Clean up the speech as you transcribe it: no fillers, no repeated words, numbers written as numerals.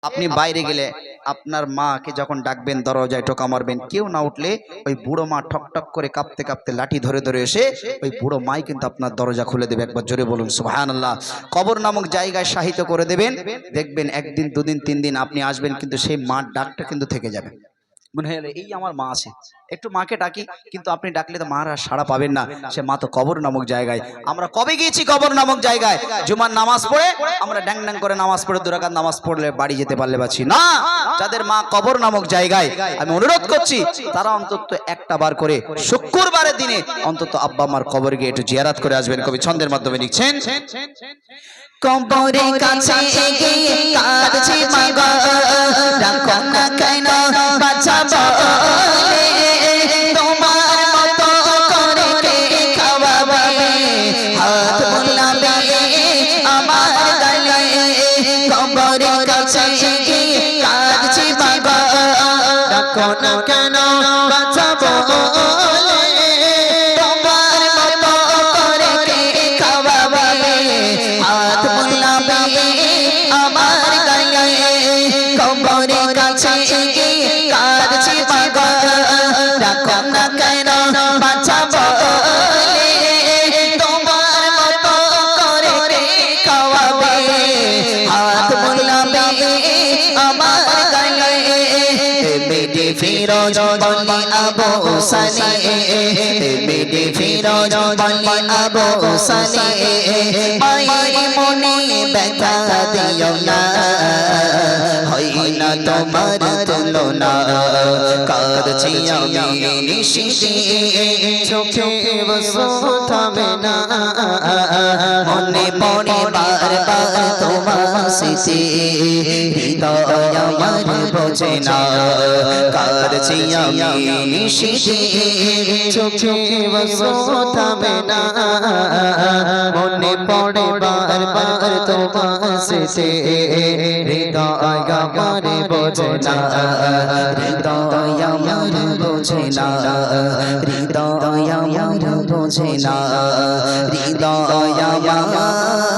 আপনি বাইরে গেলে আপনার মাকে যখন ডাকবেন দরজায় টোকা মারবেন, কেউ না উঠলে ওই বুড়ো মা ঠক ঠক করে কাঁপতে কাঁপতে লাঠি ধরে ধরে এসে ওই বুড়ো মাই কিন্তু আপনার দরজা খুলে দেবে। একবার জোরে বলুন সুবহানাল্লাহ। কবর নামক জায়গায় শাহিত করে দেবেন, দেখবেন একদিন দুদিন তিন দিন আপনি আসবেন কিন্তু সেই মার ডাকটা কিন্তু থেকে যাবে। মনে হয় এই আমার মা আছে, একটু মাকে ডাকি, কিন্তু আপনি ডাকলে তো মার আর সাড়া পাবেন না। সে মা তো কবর নামক জায়গায়। আমরা কবে গিয়েছি কবর নামক জায়গায়? জুমার নামাজ পড়ে আমরা ড্যাং ড্যাং করে নামাজ পড়ে 2 রাকাত নামাজ পড়লে বাড়ি যেতে পারলে পাচ্ছি না। যাদের মা কবর নামক জায়গায়, আমি অনুরোধ করছি তারা অন্তত একটা বার করে শুক্রবারের দিনে অন্তত আব্বা মার কবর গিয়ে একটু জিয়ারত করে আসবেন। কবি ছন্দের মাধ্যমে লিখছেন, কবরের কাছে গিয়ে কাঁদছি মাগো, রাখো না কেন বাঁচা বলে, তোমার মতো করে কে খাওয়াবে, হাত বুলাবে আমার গালে। কবরের কাছে গিয়ে কাঁদছি মাগো, রাখো না কেন বাঁচা বলে, তোমার মতো করে কে খাওয়াবে, হাত বুলাবে আমার গালে। কবরের কাছে গিয়ে কাঁদছি মাগো, রাখো না কেন বাঁচা বলে, তোমার মতো করে কে খাওয়াবে, হাত বুলাবে আমার গালে। বেডে ফিরোজ বলে আবু সালে, বেডে ফিরোজ বলে আবু সালে, মায়ের মনে ব্যথা দিও না, হয় না তোমার তুলনা। কাঁদছি আমি নিশিতে, চোখে বসো থামে না, মনে পড়ে বারবার তোমার স্মৃতি, হৃদয় আমার বোঝে না। কাঁদছি আমি নিশিতে, চোখে বসো থামে না, মনে পড়ে বারবার তোমার স্মৃতি, হৃদয় আমার বোঝে না, হৃদয় আমার বোঝে না, হৃদয় আমার বোঝে না, হৃদয় আমার